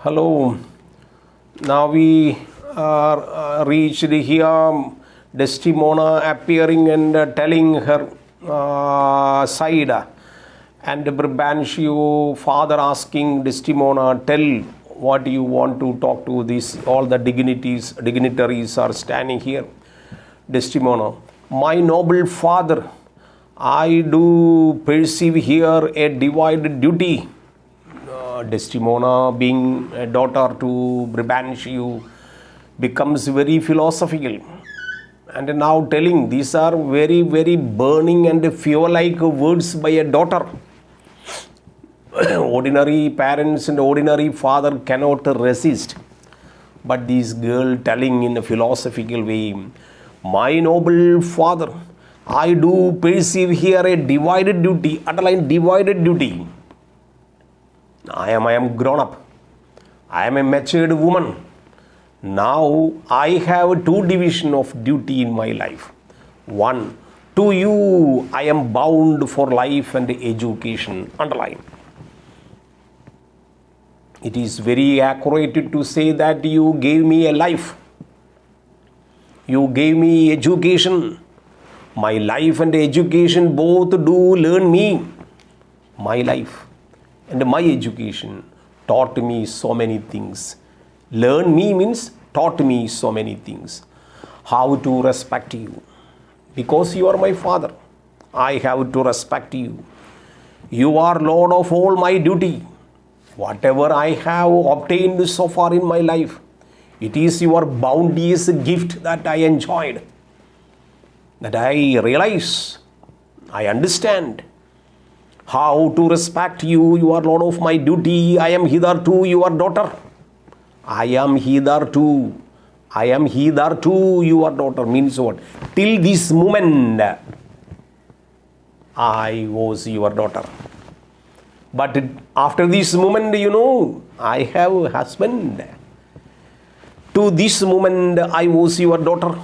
Hello. Now we are reached here. Desdemona appearing and telling her side, and Brabantio father asking Desdemona, tell what you want to talk to this. All the dignitaries are standing here. Desdemona, my noble father, I do perceive here a divided duty. Desdemona, being a daughter to Brabantio, becomes very philosophical and now telling these are very, very burning and fuel-like words by a daughter. Ordinary parents and ordinary father cannot resist, but this girl telling in a philosophical way, my noble father, I do perceive here a divided duty, underline divided duty. I am grown up. I am a matured woman. Now I have two division of duty in my life. One, to you I am bound for life and education. Underline. It is very accurate to say that you gave me a life. You gave me education. My life and education both do learn me. My life and my education taught me so many things. Learn me means taught me so many things. How to respect you. Because you are my father, I have to respect you. You are Lord of all my duty. Whatever I have obtained so far in my life, it is your bounteous gift that I enjoyed. That I realize, I understand how to respect you. You are Lord of my duty. I am hitherto your daughter. I am hitherto your daughter. Means what? Till this moment, I was your daughter. But after this moment, I have a husband. To this moment, I was your daughter.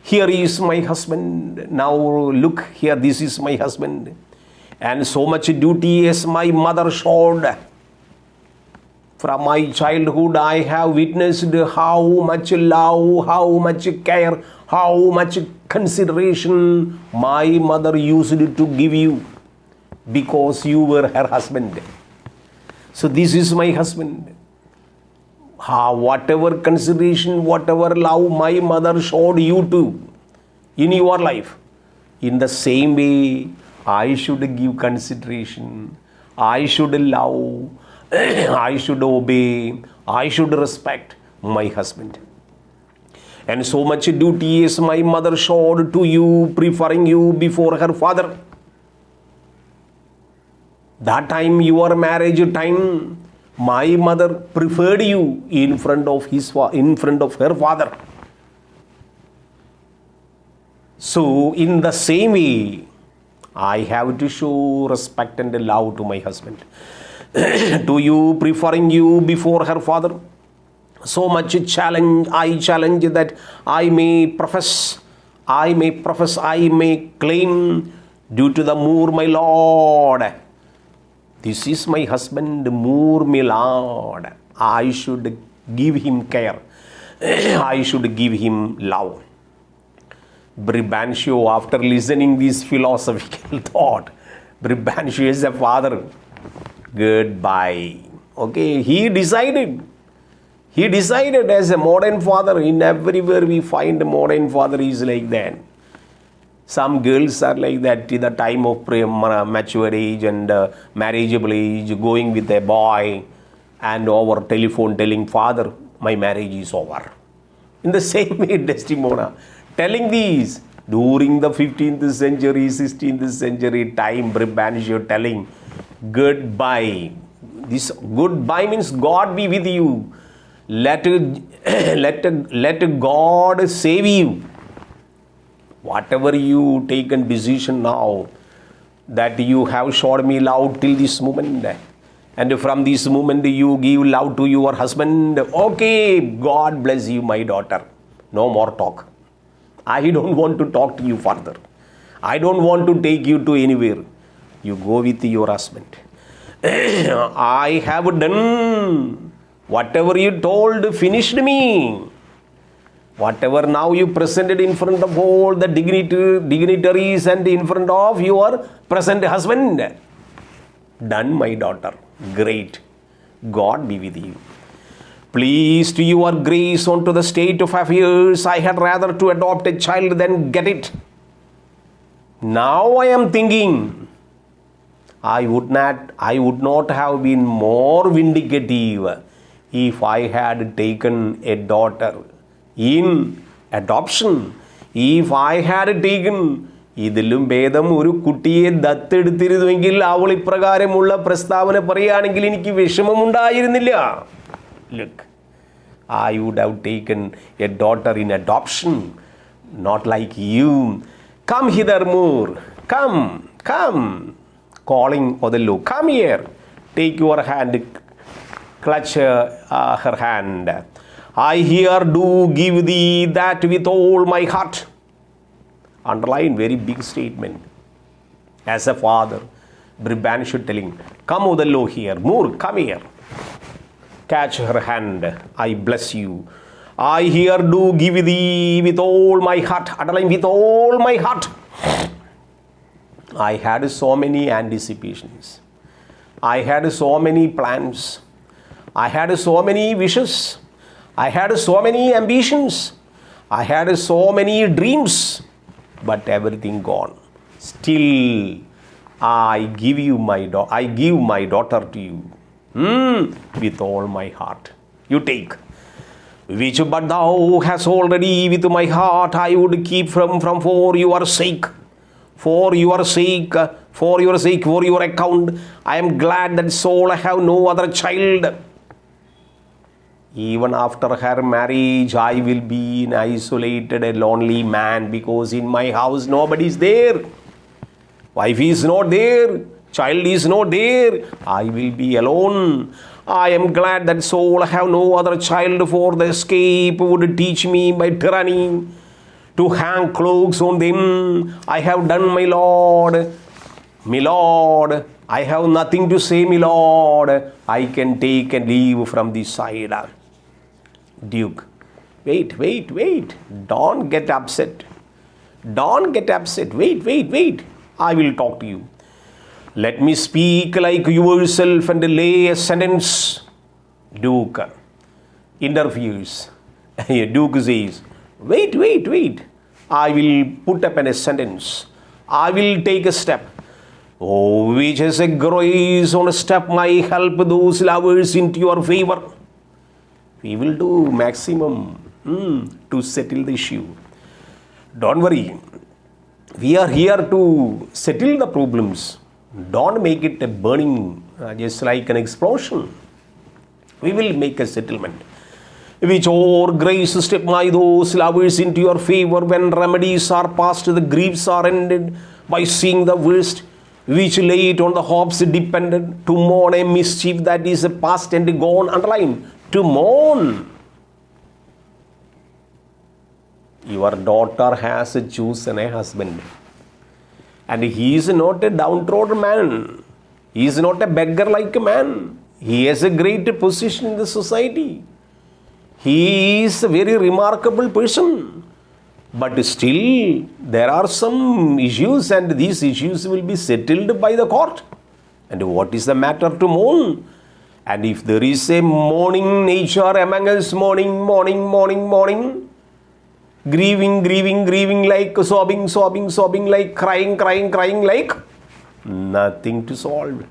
Here is my husband. Now look here, this is my husband. And so much duty as my mother showed. From my childhood, I have witnessed how much love, how much care, how much consideration my mother used to give you because you were her husband. So this is my husband. Whatever consideration, whatever love my mother showed you to in your life, in the same way, I should give consideration, I should love, I should obey, I should respect my husband. And so much duty is my mother showed to you, preferring you before her father. That time, your marriage time, my mother preferred you in front of her father. So, in the same way, I have to show respect and love to my husband. To you, preferring you before her father. So much challenge, I challenge that I may profess, I may claim, due to the Moor, my lord. This is my husband, Moor, my lord. I should give him care. I should give him love. Brabantio, after listening this philosophical thought, Brabantio is a father. Goodbye. Okay, he decided as a modern father. In everywhere we find a modern father is like that. Some girls are like that in the time of mature age and marriageable age, going with a boy and over telephone telling, father, my marriage is over. In the same way, Desdemona telling these during the 15th century, 16th century time, Brabantio telling, goodbye. This goodbye means God be with you. Let God save you. Whatever you take a decision now, that you have showed me love till this moment, and from this moment you give love to your husband. Okay, God bless you, my daughter. No more talk. I don't want to talk to you further. I don't want to take you to anywhere. You go with your husband. I have done Whatever you told finished me. Whatever now you presented in front of all the dignitaries and in front of your present husband. Done, my daughter. Great. God be with you. Please to your grace onto the state of affairs, I had rather to adopt a child than get it. Now I am thinking, I would not have been more vindicative if I had taken a daughter in adoption. If I had taken ഇതിലും ഭേദം ഒരു കുട്ടിയെ ദത്തെടുത്തിരുന്നുവെങ്കിൽ അവൾ ഇപ്രകാരമുള്ള പ്രസ്താവന പറയുകയാണെങ്കിൽ എനിക്ക് വിഷമമുണ്ടായിരുന്നില്ല. Look, I would have taken a daughter in adoption, not like you. Come hither, Moore. Come. Calling Othello. Come here. Take your hand. Clutch her hand. I here do give thee that with all my heart. Underline very big statement. As a father, Bribban should telling, come Othello here. Moore, come here. Catch her hand. I bless you. I here do give thee with all my heart. Underline with all my heart. I had so many anticipations. I had so many plans. I had so many wishes. I had so many ambitions. I had so many dreams. But everything gone. Still, I give my daughter to you. With all my heart. You take. Which but thou hast already with my heart I would keep from for your sake. For your sake, for your account. I am glad that soul I have no other child. Even after her marriage, I will be an isolated, a lonely man, because in my house nobody is there. Wife is not there. Child is not there. I will be alone. I am glad that soul I have no other child, for the escape would teach me by tyranny to hang cloaks on them. I have done, my Lord. My Lord, I have nothing to say, my Lord. I can take and leave from this side. Duke, wait. Don't get upset. Wait. I will talk to you. Let me speak like yourself and lay a sentence. Duke interferes. Duke says, wait. I will put up a sentence. I will take a step. Oh, which is a grace on a step might help those lovers into your favor. We will do maximum to settle the issue. Don't worry. We are here to settle the problems. Don't make it a burning, just like an explosion. We will make a settlement. Which o'er grace step my those lovers into your favor, when remedies are past, the griefs are ended, by seeing the worst, which late on the hopes depended, to mourn a mischief that is past and gone. Underline, to mourn. Your daughter has chosen a husband. And he is not a downtrodden man. He is not a beggar like a man. He has a great position in the society. He is a very remarkable person. But still, there are some issues, and these issues will be settled by the court. And what is the matter to mourn? And if there is a mourning nature among us, mourning, grieving like sobbing like crying like, nothing to solve.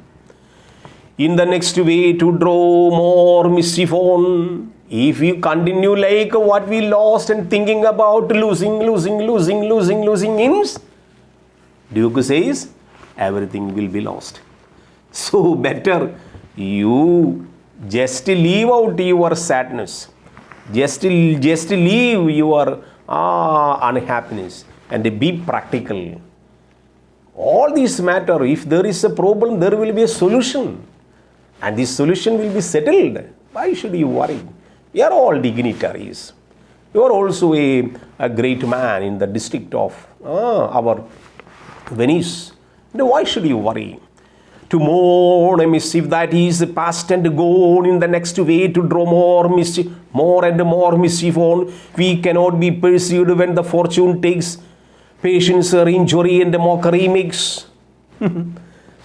In the next way to draw more mischief on, if you continue like what we lost and thinking about losing ins, Duke says everything will be lost. So better you just leave out your sadness, just leave your unhappiness, and be practical. All these matter. If there is a problem, there will be a solution, and this solution will be settled. Why should you worry? We are all dignitaries. You are also a great man in the district of our Venice. Why should you worry? to mourn a mischief that is past and gone in the next way to draw more mischief, more and more mischief on. We cannot be pursued when the fortune takes patience, injury, and mockery makes.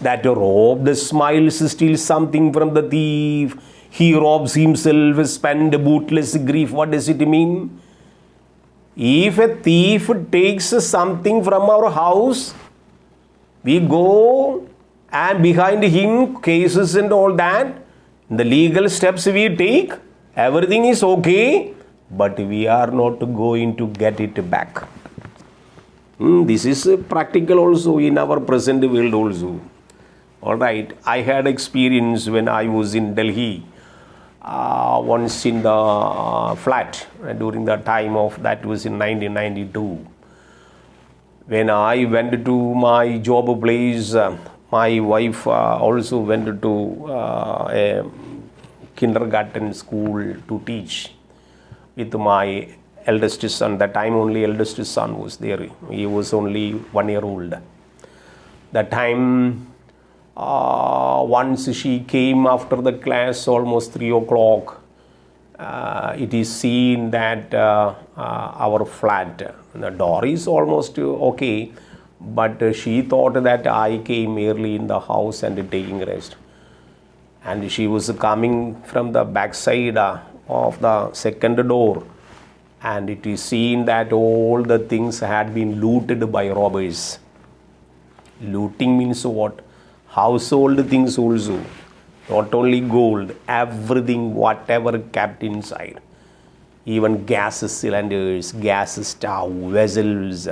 That robbed smiles steals something from the thief. He robs himself, spend bootless grief. What does it mean? If a thief takes something from our house, we go and behind him cases and all that, the legal steps we take, everything is okay, but we are not going to get it back. This is practical also in our present world also. All right, I had experience when I was in Delhi, once in the flat during the time of, that was in 1992. When I went to my job place, my wife also went to a kindergarten school to teach with my eldest son. That time only eldest son was there. He was only 1 year old. That time, once she came after the class, almost 3 o'clock, it is seen that our flat, the door is almost okay, but she thought that I came early in the house and taking rest. And she was coming from the backside of the second door, and it is seen that all the things had been looted by robbers. Looting means what? Household things also. Not only gold, everything, whatever kept inside. Even gas cylinders, gas stove, vessels,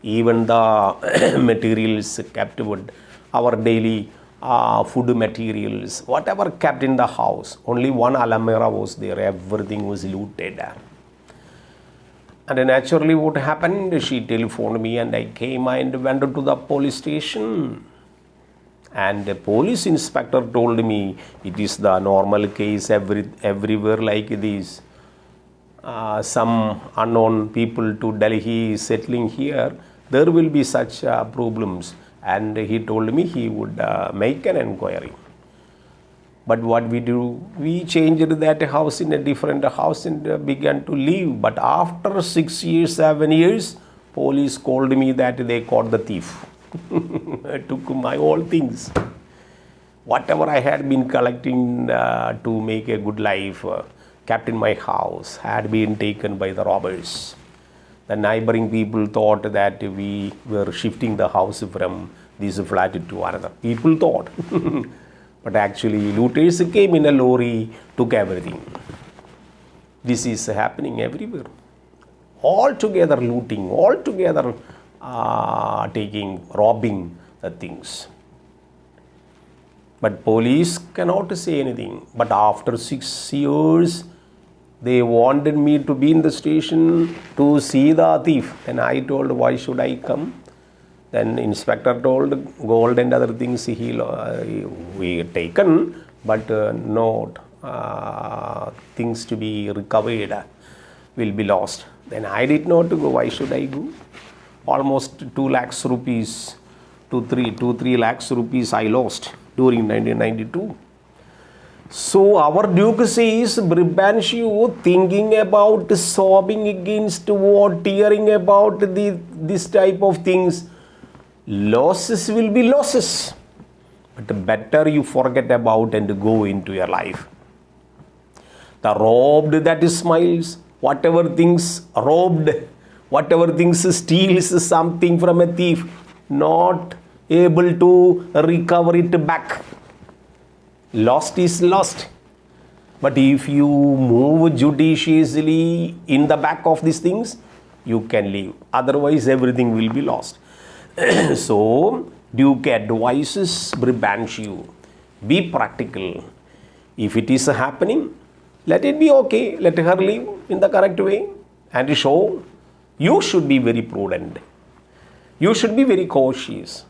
even the materials kept with our daily food materials, whatever kept in the house. Only one almirah was there, everything was looted. And naturally what happened, she telephoned me and I came and went to the police station. And the police inspector told me it is the normal case everywhere like this. Some unknown people to Delhi settling here, there will be such problems. And he told me he would make an inquiry. But what we do, we changed that house in a different house and began to live. But after 6 years, 7 years, police called me that they caught the thief. Took my all things. Whatever I had been collecting to make a good life, kept in my house, had been taken by the robbers. The neighboring people thought that we were shifting the house from this flat to another. People thought. But actually, looters came in a lorry, took everything. This is happening everywhere. All together looting, all together taking, robbing the things. But police cannot say anything. But after 6 years, they wanted me to be in the station to see the thief. And I told, why should I come? Then inspector told, gold and other things we taken, but not things to be recovered will be lost. Then I did not go. Why should I go? Almost 2 lakhs rupees, 2-3 lakhs rupees I lost during 1992. So our Duke says, Brabantio thinking about, sobbing against what, tearing about this type of things. Losses will be losses. But better you forget about and go into your life. The robbed that smiles, whatever things robbed, whatever things steals something from a thief, not able to recover it back. Lost is lost. But if you move judiciously in the back of these things, you can live. Otherwise, everything will be lost. So, Duke advises Brabantio, be practical. If it is happening, let it be okay. Let her live in the correct way. And show you should be very prudent. You should be very cautious.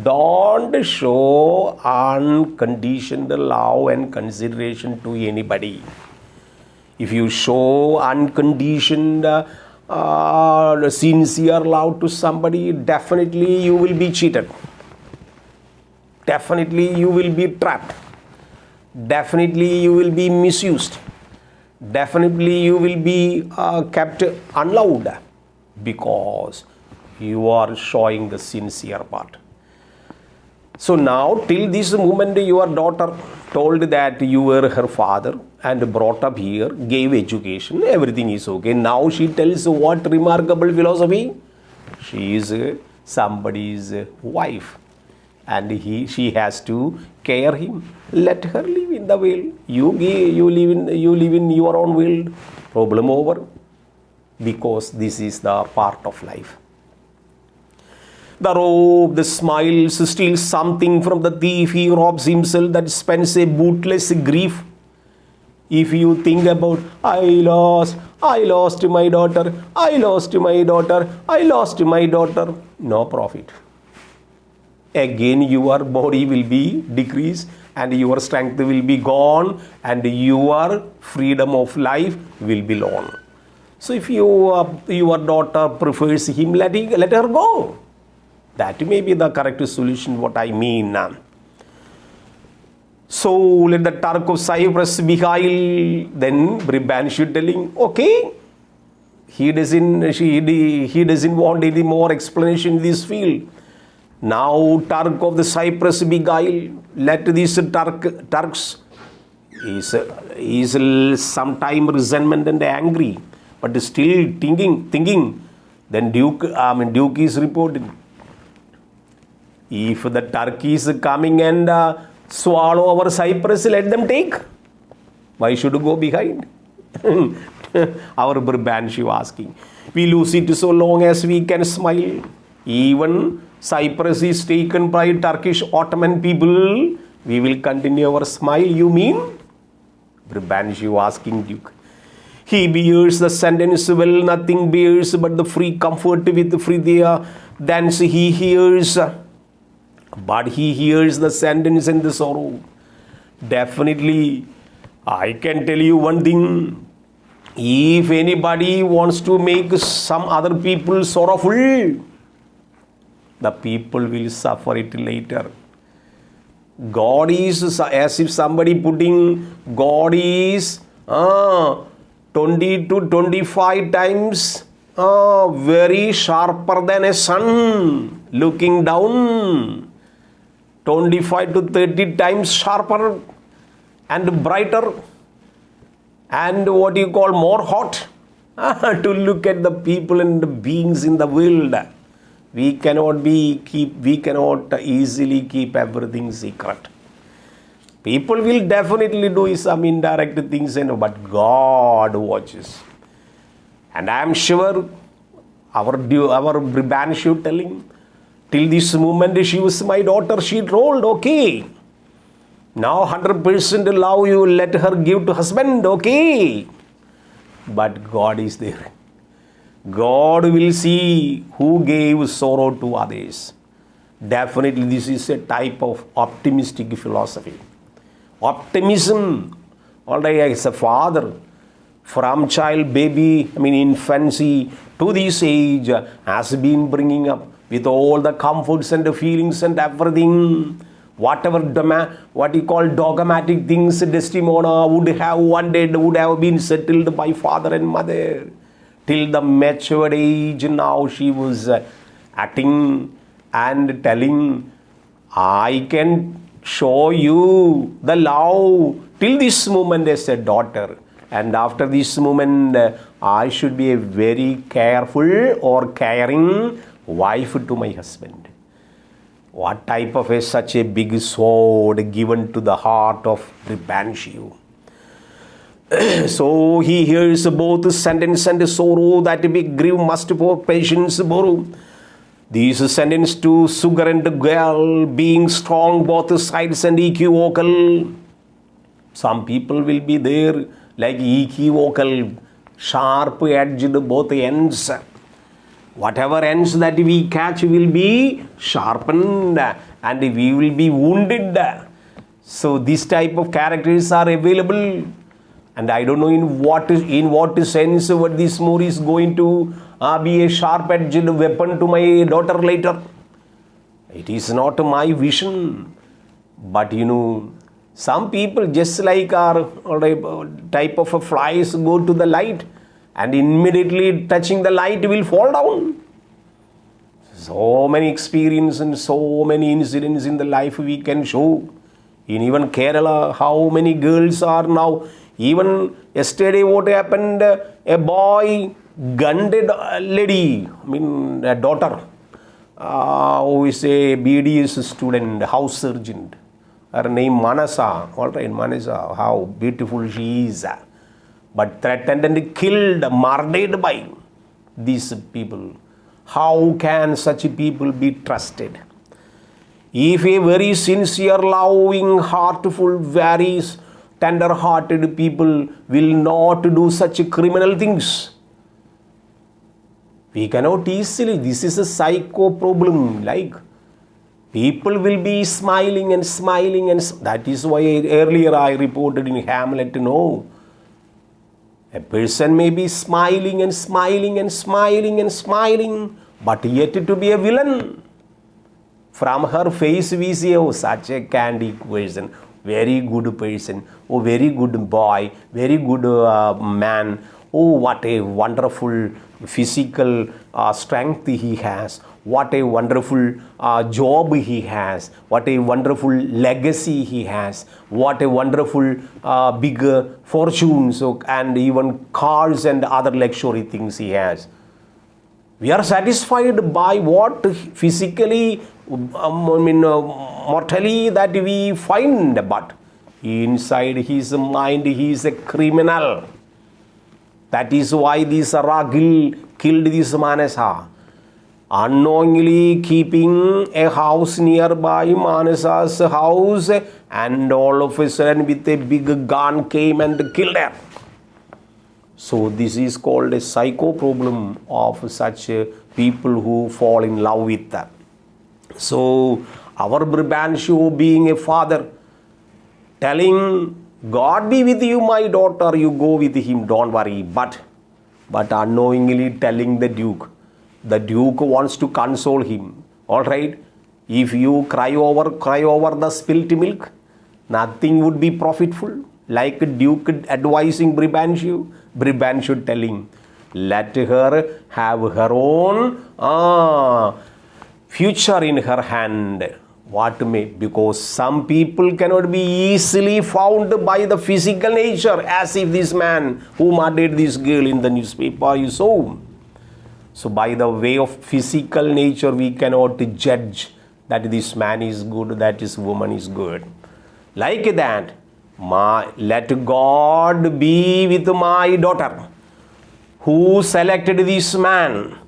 Don't show unconditional love and consideration to anybody. If you show unconditioned, sincere love to somebody, definitely you will be cheated. definitely you will be trapped. Definitely you will be misused. Definitely you will be kept unloved because you are showing the sincere part. So now, till this moment, your daughter told that you were her father and brought up here, gave education, everything is okay. Now she tells what remarkable philosophy? She is somebody's wife and she has to care him. Let her live in the world. You live in your own world. Problem over. Because this is the part of life. The robe, the smiles, steals something from the thief. He robs himself that spends a bootless grief. If you think about, I lost my daughter, I lost my daughter, I lost my daughter, no profit. Again your body will be decreased and your strength will be gone and your freedom of life will be gone. So if your daughter prefers him, let her go. That may be the correct solution, what I mean. So let the Turk of Cyprus Mikhail, then Brabantio telling, okay, he doesn't want any more explanation in this field. Now Turk of the Cyprus Mikhail, let these Turks is sometime resentment and angry, but still thinking. Then Duke is reporting. If the Turkey is coming and swallow our Cyprus, let them take. Why should go behind? Our Brabantio asking. We lose it so long as we can smile. Even Cyprus is taken by Turkish Ottoman people. We will continue our smile, you mean? Brabantio asking Duke. He bears the sentence well, nothing bears but the free comfort with Phrygia. Thence he hears. But he hears the sentence and the sorrow. Definitely, I can tell you one thing. If anybody wants to make some other people sorrowful, the people will suffer it later. God is as if somebody putting God is 20 to 25 times very sharper than a sun looking down. 25 to 30 times sharper and brighter and what you call more hot to look at the people and the beings in the world. We cannot easily keep everything secret. People will definitely do some indirect things, but God watches. And I am sure our Brabantio telling, till this moment she was my daughter, she told, okay. Now 100% love you let her give to husband, okay. But God is there. God will see who gave sorrow to others. Definitely this is a type of optimistic philosophy. Optimism, already as a father, from child, baby, infancy to this age has been bringing up with all the comforts and the feelings and everything. Whatever dogmatic things Desdemona would have wanted would have been settled by father and mother. Till the matured age, now she was acting and telling, I can show you the love till this moment as a daughter. And after this moment, I should be a very careful or caring wife to my husband. What type of such a big sword given to the heart of Brabantio. So he hears both sentence and sorrow, that big grief must for patience borrow. These sentence to sugar and gall, being strong both sides and equivocal. Some people will be there like equivocal, sharp-edged both ends. Whatever ends that we catch will be sharpened and we will be wounded. So this type of characters are available. And I don't know in what sense what this more is going to be a sharp-edged weapon to my daughter later. It is not my vision. But some people just like our type of a flies go to the light and immediately touching the light will fall down. So many experiences and so many incidents in the life we can show. In even Kerala, how many girls are now. Even yesterday what happened, a boy gunned a lady, a daughter, who is a BDS student, house surgeon. Her name Manasa, all right, Manasa, how beautiful she is. But threatened and killed, murdered by these people. How can such people be trusted? If a very sincere, loving, heartful, very tender-hearted people will not do such criminal things, we cannot easily. This is a psycho problem. Like, people will be smiling and smiling, and that is why earlier I reported in Hamlet. No, a person may be smiling and smiling and smiling and smiling, but yet to be a villain. From her face we see, oh, such a candy person, very good person, oh, very good boy, very good man. Oh, what a wonderful physical strength he has. What a wonderful job he has. What a wonderful legacy he has. What a wonderful big fortune, and even cars and other luxury things he has. We are satisfied by what physically, mortally that we find, but inside his mind he is a criminal. That is why this Ragil killed this Manasa, unknowingly keeping a house nearby Manasa's house, and all of a sudden with a big gun came and killed her. So this is called a psycho problem of such people who fall in love with them. So our Bribhanshu, being a father, telling, God be with you, my daughter, you go with him, don't worry. But unknowingly telling the Duke wants to console him. All right, if you cry over the spilt milk, nothing would be profitable. Like Duke advising Bribhanshu telling, let her have her own future in her hand. What may? Because some people cannot be easily found by the physical nature, as if this man who murdered this girl in the newspaper you saw. So by the way of physical nature, we cannot judge that this man is good, that this woman is good. Like that, let God be with my daughter, who selected this man.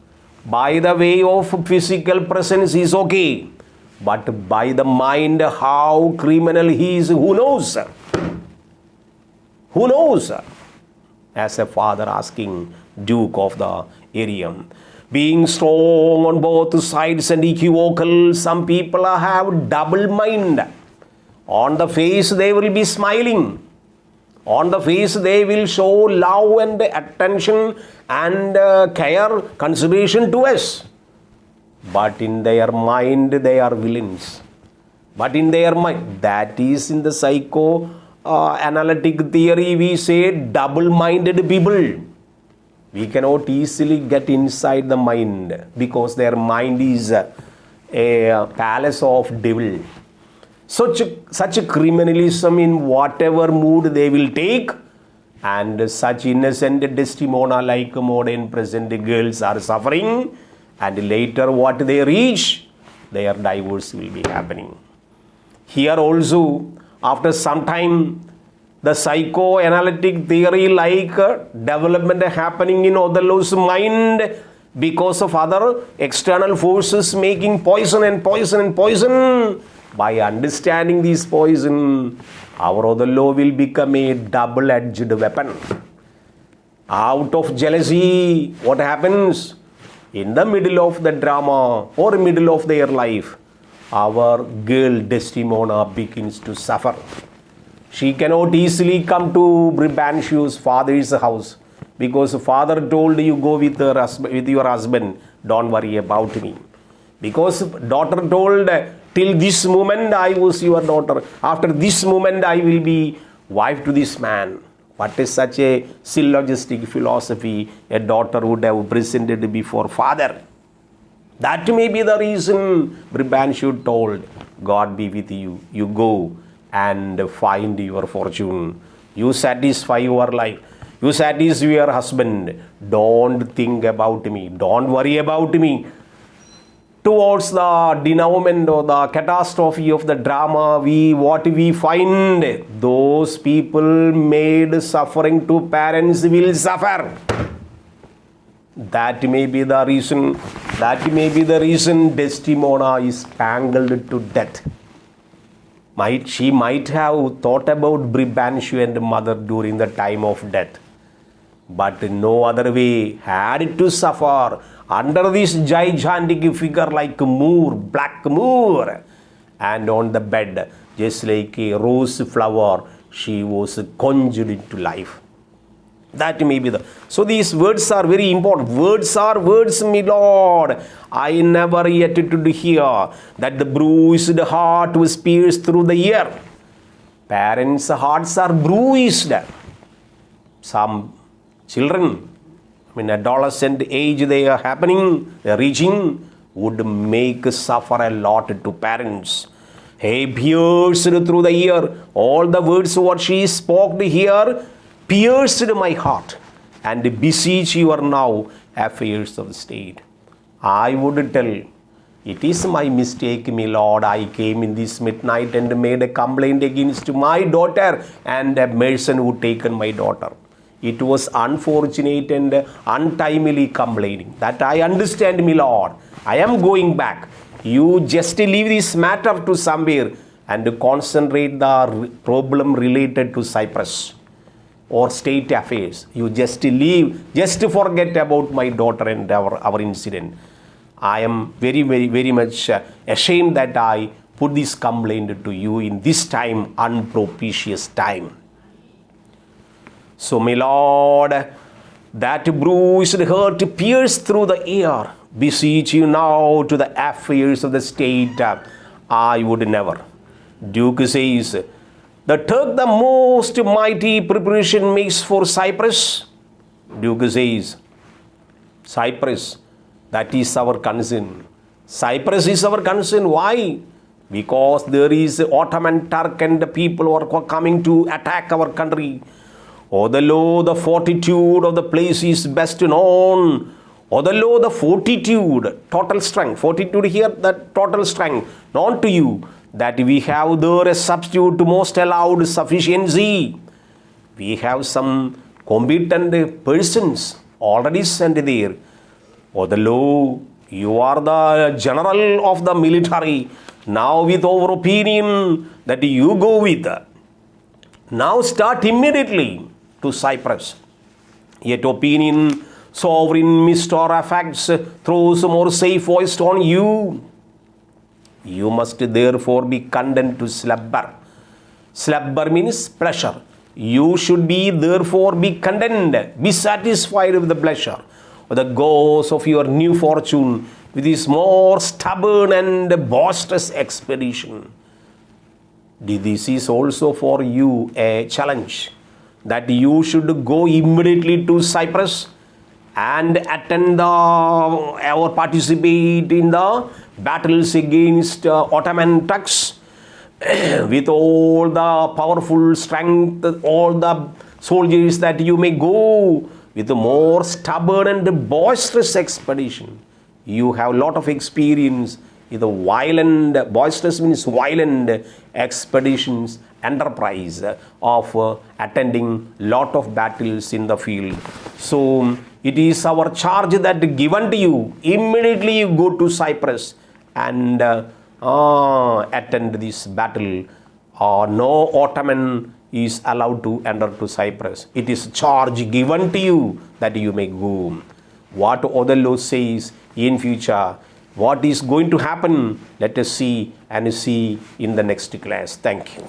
By the way of physical presence is okay, but by the mind, how criminal he is, who knows? Who knows? As a father asking Duke of the area. Being strong on both sides and equivocal, some people have double mind. On the face they will be smiling. On the face they will show love and attention and care, consideration to us. But in their mind they are villains. But in their mind, that is in the psychoanalytic theory, we say double-minded people. We cannot easily get inside the mind because their mind is a palace of devil. Such criminalism in whatever mood they will take, and such innocent Desdemona like modern present girls are suffering, and later what they reach, their divorce will be happening. Here also, after some time, the psychoanalytic theory like development happening in Othello's mind because of other external forces making poison and poison and poison. By understanding this poison, our Othello will become a double-edged weapon. Out of jealousy, what happens? In the middle of the drama or middle of their life, our girl Desdemona begins to suffer. She cannot easily come to Bribhanshu's father's house because father told you go with your husband, don't worry about me. Because daughter told Till this moment I was your daughter. After this moment I will be wife to this man. What is such a syllogistic philosophy a daughter would have presented before father? That may be the reason Bribhanshu told, God be with you. You go and find your fortune. You satisfy your life. You satisfy your husband. Don't think about me. Don't worry about me. Towards the denouement or the catastrophe of the drama, what we find, those people made suffering to parents will suffer. That may be the reason Desdemona is strangled to death. She might have thought about Bribhanshu and mother during the time of death, but no other way had to suffer under this gigantic figure like Moor, Black Moor, and on the bed, just like a rose flower, she was conjured into life. That may be so these words are very important. Words are words, my Lord. I never yet to hear that the bruised heart was pierced through the ear. Parents' hearts are bruised. Some children, adolescent age they are reaching, would make suffer a lot to parents. Hey, pierced through the ear. All the words what she spoke here pierced my heart, and beseech your now affairs of the state. I would tell, it is my mistake, my Lord. I came in this midnight and made a complaint against my daughter, and a merchant who taken my daughter. It was unfortunate and untimely complaining. That I understand, my Lord. I am going back. You just leave this matter to somewhere and concentrate the problem related to Cyprus or state affairs. You just leave, just forget about my daughter and our incident. I am very, very, very much ashamed that I put this complaint to you in this time, unpropitious time. So, my Lord, that bruised hurt pierced through the ear. Beseech you now to the affairs of the state. I would never. Duke says, the Turk the most mighty preparation makes for Cyprus. Duke says, Cyprus, that is our concern. Cyprus is our concern. Why? Because there is Ottoman Turk and the people are coming to attack our country. Although the fortitude of the place is best known, although the fortitude, total strength, fortitude here, that total strength, known to you, that we have there a substitute most allowed sufficiency. We have some competent persons already sent there. Although you are the general of the military, now with our opinion that you go with, now start immediately to Cyprus. Yet opinion, sovereign mist or affects throws more safe voice on you. You must therefore be content to slumber. Slumber means pleasure. You should be therefore be content, be satisfied with the pleasure or the goals of your new fortune with this more stubborn and boisterous expedition. This is also for you a challenge, that you should go immediately to Cyprus and attend or participate in the battles against Ottoman Turks with all the powerful strength, all the soldiers that you may go with a more stubborn and boisterous expedition. You have a lot of experience with the violent, boisterous means violent expeditions, enterprise of attending lot of battles in the field. So it is our charge that given to you, immediately you go to Cyprus and attend this battle. No Ottoman is allowed to enter to Cyprus. It is charge given to you that you may go. What Othello says in future, what is going to happen, let us see in the next class. Thank you.